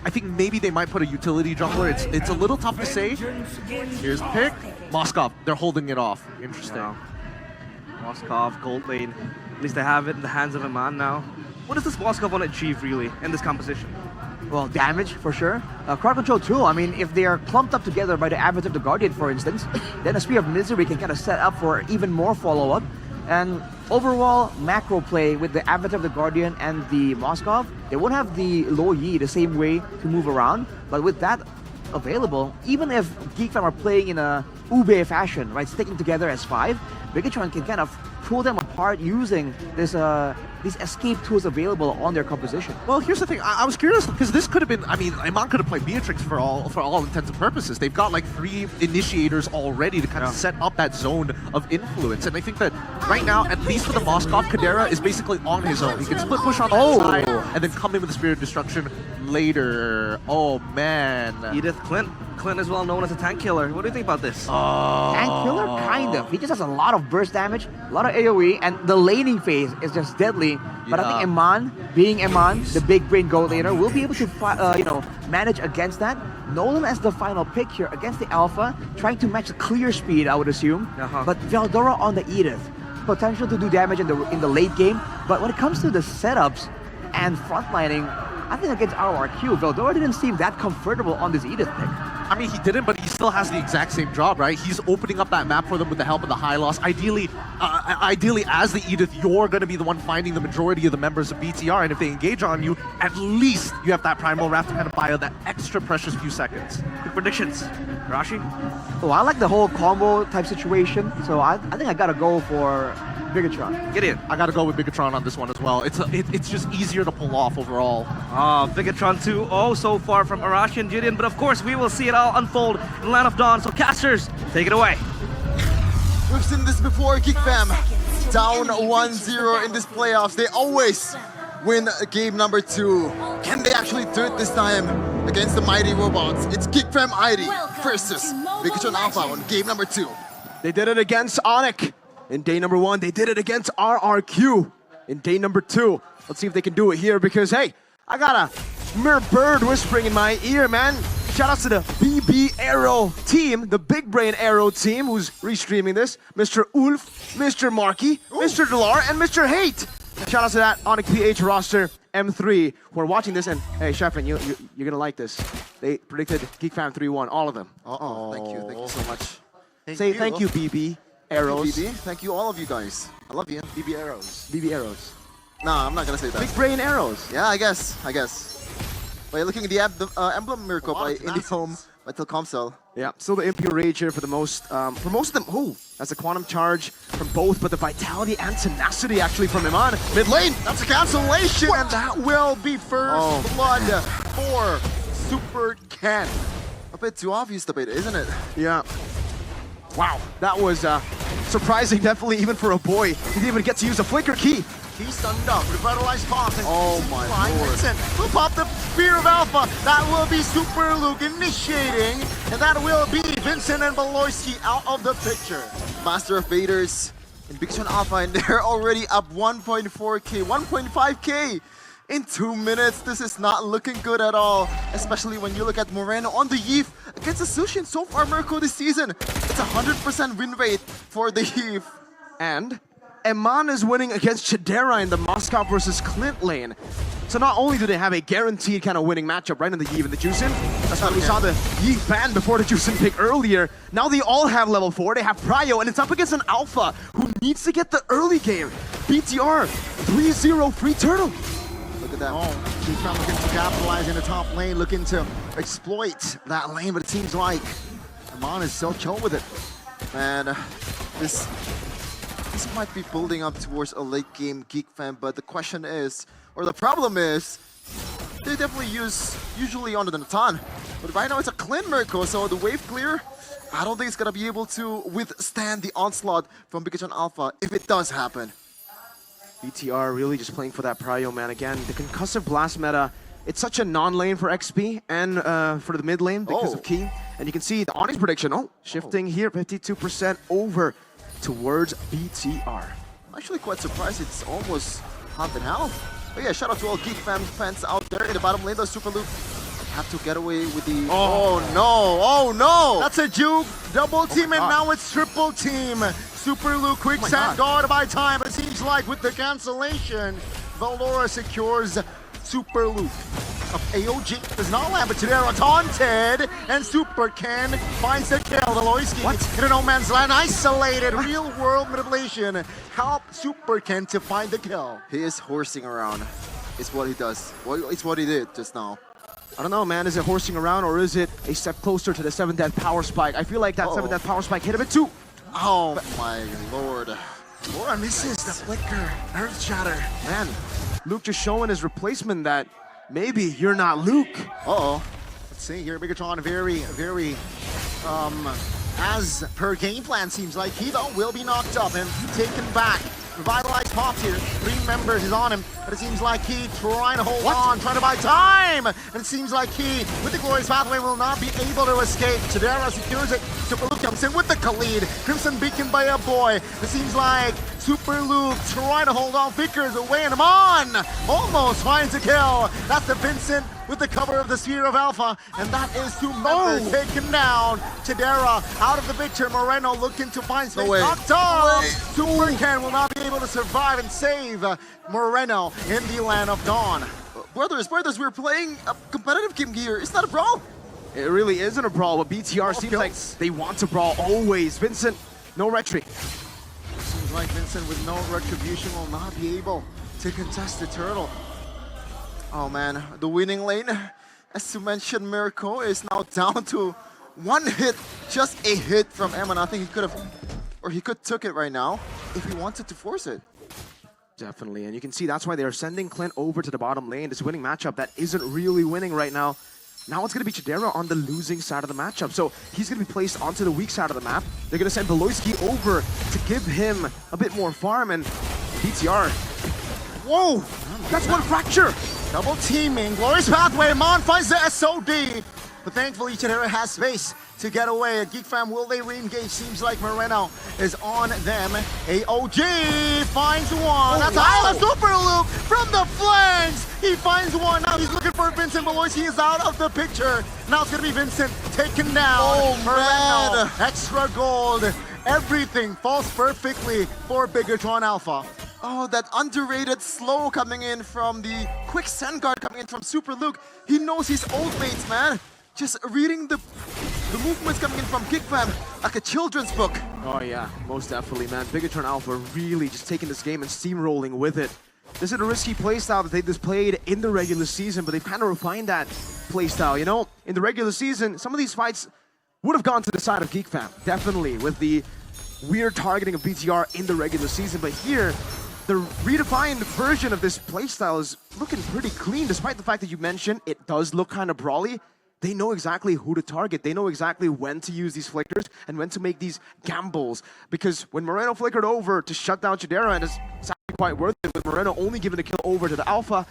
I think maybe they might put a utility jungler. It's a little tough to say. Here's pick. Moskov, they're holding it off. Interesting. Yeah. Moskov, gold lane. At least they have it in the hands of a man now. What does this Moskov want to achieve, really, in this composition? Well, damage, for sure. Crowd control, too. I mean, if they are clumped up together by the advent of the Guardian, for instance, then a Spear of Misery can kind of set up for even more follow-up. And overall, macro play with the advent of the Guardian and the Moskov, they won't have the low Yi the same way to move around. But with that available, even if Geek Fam are playing in a Ube fashion, right, sticking together as 5, Bigetron can kind of pull them apart using this these escape tools available on their composition. Well, here's the thing. I was curious because this could have been. I mean, Iman could have played Beatrix for all intents and purposes. They've got like 3 initiators already to kind of set up that zone of influence, and I think that right now, at least for the Moskov, Kadera is basically on his own. He can split push on the side and then come in with the Spirit of Destruction later. Oh man. Edith Clint. Clint is well known as a tank killer. What do you think about this? Tank killer? Kind of. He just has a lot of burst damage, a lot of AoE, and the laning phase is just deadly. But I think Iman, being Iman, the big brain gold laner, will be able to manage against that. Nolan as the final pick here against the Alpha, trying to match the clear speed, I would assume. But Veldora on the Edith. Potential to do damage in the late game. But when it comes to the setups and frontlining, I think against RRQ, Veldora didn't seem that comfortable on this Edith pick. I mean, he didn't, but he still has the exact same job, right? He's opening up that map for them with the help of the high loss. Ideally, as the Edith, you're going to be the one finding the majority of the members of BTR, and if they engage on you, at least you have that Primal Wrath to kind of buy out that extra precious few seconds. Quick predictions. Rashi? Oh, I like the whole combo type situation, so I think I gotta go for Bigetron. Gideon? I gotta go with Bigetron on this one as well. It's just easier to pull off overall. Bigetron 2-0 so far from Arashi and Gideon, but of course we will see it all unfold in Land of Dawn, so casters, take it away. We've seen this before, Geek Fam. Down 1-0 in this playoffs. They always win game number 2. Can they actually do it this time against the mighty robots? It's Geek Fam ID versus Bigetron Alpha on game number 2. They did it against Onyx in day number 1. They did it against RRQ in day number 2. Let's see if they can do it here because, hey, I got a mere bird whispering in my ear, man. Shout out to the BB Arrow team, the Big Brain Arrow team who's restreaming this. Mr. Ulf, Mr. Marky, Mr. Delar, and Mr. Hate. Shout out to that Onyx PH roster M3 who are watching this. And hey, Shefflin, you're gonna like this. They predicted Geek Fam 3-1, all of them. Thank you so much. Say thank you, BB Arrows. BB, thank you all of you guys. I love you. BB Arrows. BB Arrows. Nah, I'm not gonna say that. Big Brain Arrows. Yeah, I guess. By looking at the emblem miracle by Indie Home by Telkomsel. Yeah, still the MPL Rage here for most of them. Oh, that's a quantum charge from both, but the vitality and tenacity actually from Iman. Mid lane, that's a cancellation, and that will be first blood for Super Ken. A bit too obvious, the bit, isn't it? Yeah. Wow, that was surprising, definitely, even for a boy. He didn't even get to use a flicker key. He's stunned up, revitalized toss, and oh my lord. Vincent will pop the Spear of Alpha. That will be Super Luke initiating, and that will be Vincent and Beloyski out of the picture. Master of Vaders and Bigetron Alpha, and they're already up 1.4k, 1.5k in 2 minutes. This is not looking good at all, especially when you look at Moreno on the Yif against the Sushin. So far, Mirko this season, it's 100% win rate for the Yif. And Iman is winning against Chidera in the Moscow versus Clint lane. So not only do they have a guaranteed kind of winning matchup right in the Yves and the Juicin, that's why we saw the Yves ban before the Juicin pick earlier. Now they all have level 4, they have Prio, and it's up against an Alpha who needs to get the early game. BTR, 3-0 free turtle. Look at that. Geek Fam looking to capitalize in the top lane, looking to exploit that lane, but it seems like Iman is so chill with it. And this might be building up towards a late game Geek Fam, but the question is, or the problem is, they definitely usually on the Natan. But right now it's a Clint Mirko, so the wave clear, I don't think it's gonna be able to withstand the onslaught from Bigetron Alpha if it does happen. BTR really just playing for that Prio, man. Again, the concussive blast meta, it's such a non-lane for XP and for the mid lane because of Key. And you can see the Onyx prediction, shifting here, 52% over towards BTR. I'm actually quite surprised it's almost half and half. But yeah, shout out to all Geek fans out there in the bottom lane. Those Super Luke have to get away with the... Oh no! Oh no! That's a juke! Double team, and God. now it's triple team. Super Luke, quicksand guard by time. It seems like with the cancellation, Valora secures Super Luke. AOG does not land, but Chidera taunted, and Super Ken finds the kill. Veloisky in a no man's land, isolated, real world manipulation. Help Super Ken to find the kill. He is horsing around. It's what he does. It's what he did just now. I don't know, man. Is it horsing around or is it a step closer to the 7 death power spike? I feel like that 7 death power spike hit a bit too. Oh my lord. Laura misses the flicker. Earth shatter. Man, Luke just showing his replacement that maybe you're not Luke. Uh-oh. Let's see here, Bigetron very, as per game plan, seems like he though will be knocked up and taken back. Revitalized pops here. 3 members is on him, but it seems like he trying to hold on, trying to buy time. And it seems like he, with the glorious pathway, will not be able to escape. Chidera secures it. Super Luke comes in with the Khalid. Crimson Beacon by a boy. It seems like Super Luke trying to hold on. Vickers away and Amon almost finds a kill. That's the Vincent with the cover of the Sphere of Alpha. And that is 2 members taken down. Chidera out of the picture. Moreno looking to find space. Knocked off. Super Ken will not be able to survive and save Moreno in the land of Dawn. Brothers, we're playing a competitive game here. It's not a brawl. It really isn't a brawl, but BTR seems like they want to brawl always. Vincent, no retry. Seems like Vincent with no retribution will not be able to contest the turtle. Oh man, the winning lane, as you mentioned, Miracle is now down to 1 hit, just a hit from Emma. I think he could have, or he could took it right now if he wanted to force it. Definitely, and you can see that's why they're sending Clint over to the bottom lane. This winning matchup that isn't really winning right now. Now it's going to be Chidera on the losing side of the matchup. So he's going to be placed onto the weak side of the map. They're going to send Veloisky over to give him a bit more farm, and BTR. Whoa! That's 1 fracture! Double teaming, glorious pathway, Mon finds the SOD. But thankfully Chidera has space to get away. Geek fam, will they re-engage? Seems like Moreno is on them. AOG finds one. That's a Super Loop from the flanks. He finds one. Now he's looking for Vincent Veloisky. He is out of the picture. Now it's going to be Vincent taken down. Moreno, extra gold. Everything falls perfectly for Bigetron Alpha. Oh, that underrated slow coming in from the quick send guard coming in from Super Luke. He knows his old mates, man. Just reading the movements coming in from Geek fam like a children's book. Oh yeah, most definitely, man. Bigetron Alpha really just taking this game and steamrolling with it. This is a risky playstyle that they displayed in the regular season, but they've kind of refined that playstyle, you know? In the regular season, some of these fights would have gone to the side of Geek fam, definitely, with the weird targeting of BTR in the regular season, but here, the redefined version of this playstyle is looking pretty clean, despite the fact that you mentioned it does look kind of brawly. They know exactly who to target. They know exactly when to use these flickers and when to make these gambles. Because when Moreno flickered over to shut down Chidera, and it's actually quite worth it, with Moreno only giving the kill over to the Alpha,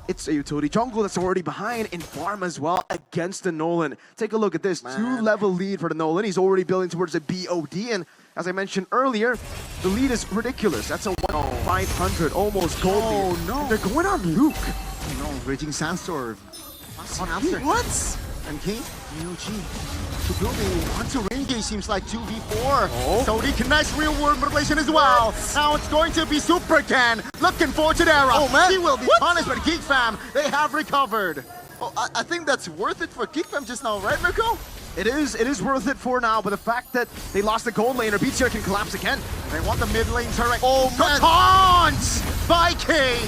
it's a utility jungle that's already behind in farm as well against the Nolan. Take a look at this, 2-level lead for the Nolan. He's already building towards a BOD, and as I mentioned earlier, the lead is ridiculous. That's a 1,500 almost gold lead. Oh no! And they're going on Luke. No, Raging Sandstorm. What? And King, AOG, to building onto Renegade seems like 2v4. So he connects real world manipulation as well. Now it's going to be Super Ken looking for Chidera. Oh man, he will be punished, but Geek fam, they have recovered. Oh, I think that's worth it for Geek fam just now, right, Mirko? It is worth it for now, but the fact that they lost the gold lane, or BTR can collapse again. They want the mid lane turret. Oh man! Taunt by K.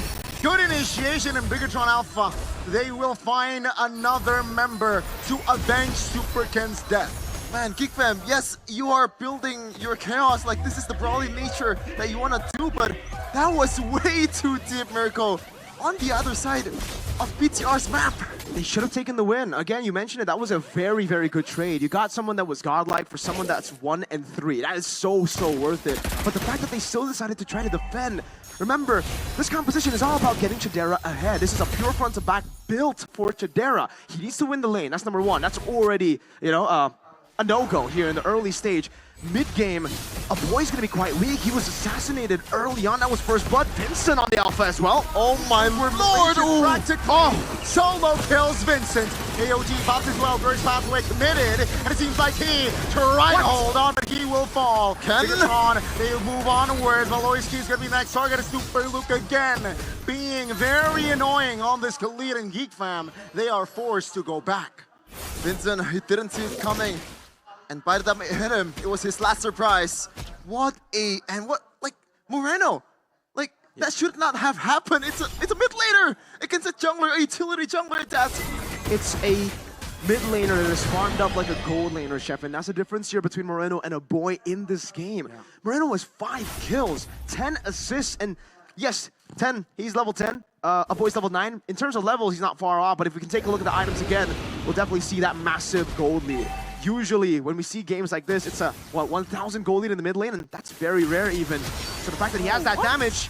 Good initiation in Bigetron Alpha. They will find another member to avenge Super Ken's death. Man, Geek fam, yes, you are building your chaos, like this is the brawling nature that you want to do, but that was way too deep, Mirko. On the other side of BTR's map. They should have taken the win. Again, you mentioned it, that was a very, very good trade. You got someone that was godlike for someone that's 1 and 3. That is so worth it. But the fact that they still decided to try to defend. Remember, this composition is all about getting Chidera ahead. This is a pure front to back built for Chidera. He needs to win the lane. That's number 1. That's already, you know, a no-go here in the early stage. mid-game, a boy's gonna be quite weak. He was assassinated early on. That was first blood. Vincent on the alpha as well. Oh my lord! Oh, Solo kills Vincent. AOG pops as well. Burst pathway committed, and it seems like he tried to hold on, but he will fall. Bigetron, they move onwards. Valoisky is gonna be next target. Super Luke again, being very annoying on this Khalid and Geek fam. They are forced to go back. Vincent, he didn't see it coming. And by the time it hit him, it was his last surprise. Like, Moreno, like, that should not have happened. It's a mid laner against a jungler, a utility jungler at that. it's a mid laner that is farmed up like a gold laner, Chef, and that's the difference here between Moreno and a boy in this game. Moreno has 5 kills, 10 assists, and yes, 10, he's level 10. A boy's level 9. In terms of levels, he's not far off, but if we can take a look at the items again, we'll definitely see that massive gold lead. Usually, when we see games like this, it's a, 1,000 gold lead in the mid lane, and that's very rare even. So the fact that he has that damage,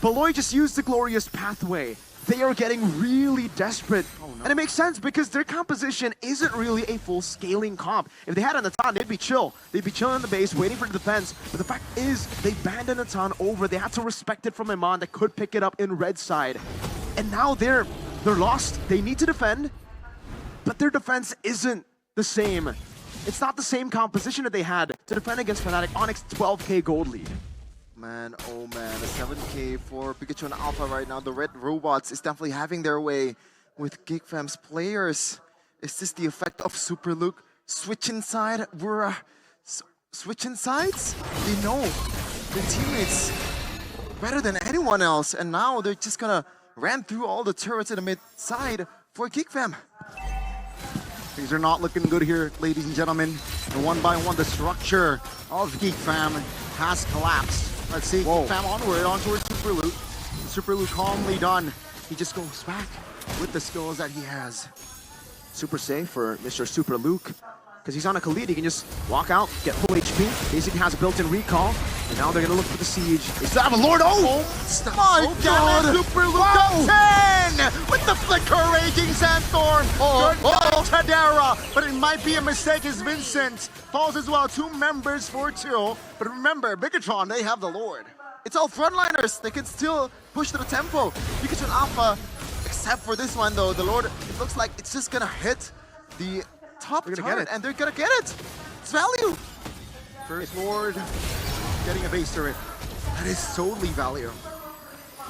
Beloy just used the glorious pathway. They are getting really desperate. And it makes sense because their composition isn't really a full scaling comp. If they had an Natan, they'd be chill. They'd be chilling in the base, waiting for the defense. But the fact is, they banned a Natan over. They had to respect it from Iman that could pick it up in red side. And now they're lost. They need to defend, but their defense isn't the same. It's not the same composition that they had to defend against Fnatic. Onyx 12k gold lead. Man, oh man, a 7k for Bigetron Alpha right now. The red robots is definitely having their way with Geek Fam's players. Is this the effect of Super Luke? Switching side, switching sides? They know their teammates better than anyone else, and now they're just gonna ram through all the turrets in the mid side for Geek Fam. Things are not looking good here, ladies and gentlemen. And one by one, the structure of Geek Fam has collapsed. Let's see, Geek Fam onward, on towards Super Luke. Super Luke calmly done. He just goes back with the skills that he has. Super safe for Mr. Super Luke, because he's on a Khalid. He can just walk out, get full HP. Basically has a built-in recall, and now they're gonna look for the siege. They still have a Lord. Oh My God! Super Luke got 10 with the flicker raging Sandstorm. Tadera, but it might be a mistake as Vincent falls as well. 2 members for 2, but remember, Bigetron, they have the Lord. It's all frontliners. They can still push to the tempo. Bigetron Alpha, except for this one though, the Lord. It looks like it's just gonna hit the top turret, and they're gonna get it. It's value. First Lord getting a base turret. That is totally value.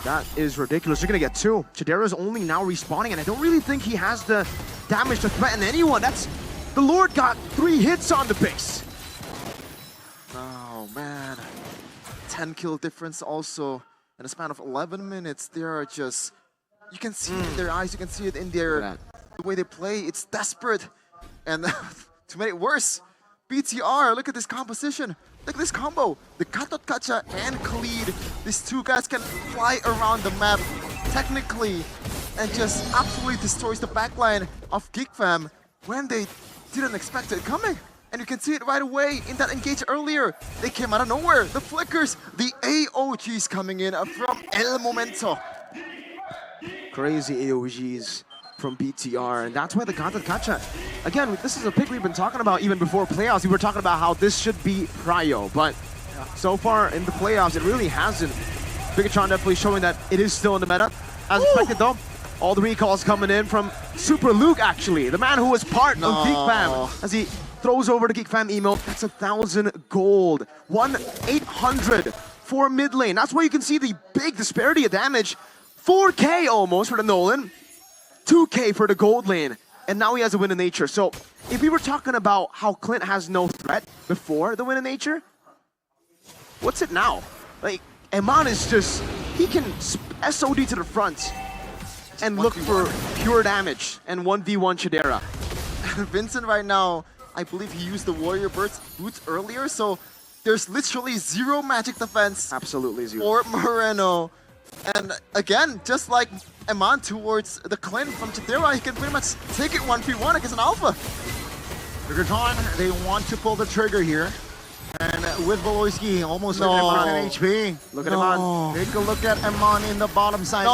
That is ridiculous. They're gonna get 2. Chidera's only now respawning, and I don't really think he has the damage to threaten anyone. The Lord got 3 hits on the base. Oh man, 10 kill difference also in a span of 11 minutes. They are just, you can see it in their eyes, you can see it in their the way they play. It's desperate, and to make it worse, BTR. Look at this composition. Look at this combo. The Katot Kacha and Khalid. These 2 guys can fly around the map technically and just absolutely destroys the backline of Geek Fam when they didn't expect it coming. And you can see it right away in that engage earlier. They came out of nowhere. The flickers, the AOGs coming in from El Momento. Crazy AOGs from BTR, and that's why the Katot Kacha. Again, this is a pick we've been talking about even before playoffs. We were talking about how this should be prio, but so far in the playoffs, it really hasn't. Bigetron definitely showing that it is still in the meta. As expected though, all the recalls coming in from Super Luke actually, the man who was part of Geek Fam, as he throws over the Geek Fam emote. That's 1,000 gold, 1,800 for mid lane. That's why you can see the big disparity of damage. 4k almost for the Nolan, 2k for the gold lane, and now he has a win in nature. So if we were talking about how Clint has no threat before the win in nature, what's it now? Like, Eman is just, he can SOD to the front and look for pure damage and 1v1 Chidera. Vincent right now, I believe he used the Warrior Boots earlier, so there's literally 0 magic defense. Absolutely 0. For Moreno. And again, just like Eman towards the Clint from Chidera, he can pretty much take it 1v1 against an Alpha. Bigetron, they want to pull the trigger here. And with Voloisky almost looking at HP. Look at Eman. Take a look at Eman in the bottom side.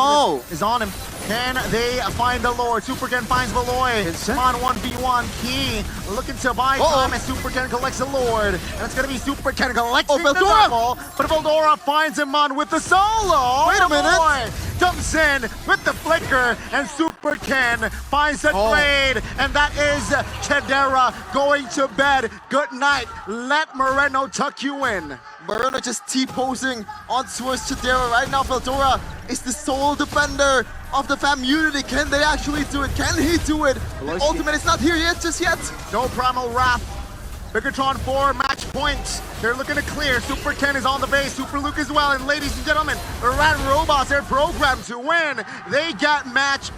Is on him. Can they find the Lord? Super Ken finds Valoy. Vincent? On 1v1. Key looking to buy time as Super Ken collects the Lord. And it's going to be Super Ken collecting the Veldora! double. But Veldora finds him on with the solo. Wait a minute. Boy jumps in with the flicker. And Super Ken finds the trade. And that is Chedera going to bed. Good night. Let Moreno tuck you in. Moreno just T-posing on towards Chidera right now. Veldora is the sole defender of the fam unity. Can they actually do it? Can he do it? The ultimate is not here yet, just yet. No Primal Wrath. Bigetron 4 match points. They're looking to clear. Super Ken is on the base. Super Luke as well. And ladies and gentlemen, the Rat Robots are programmed to win. They get match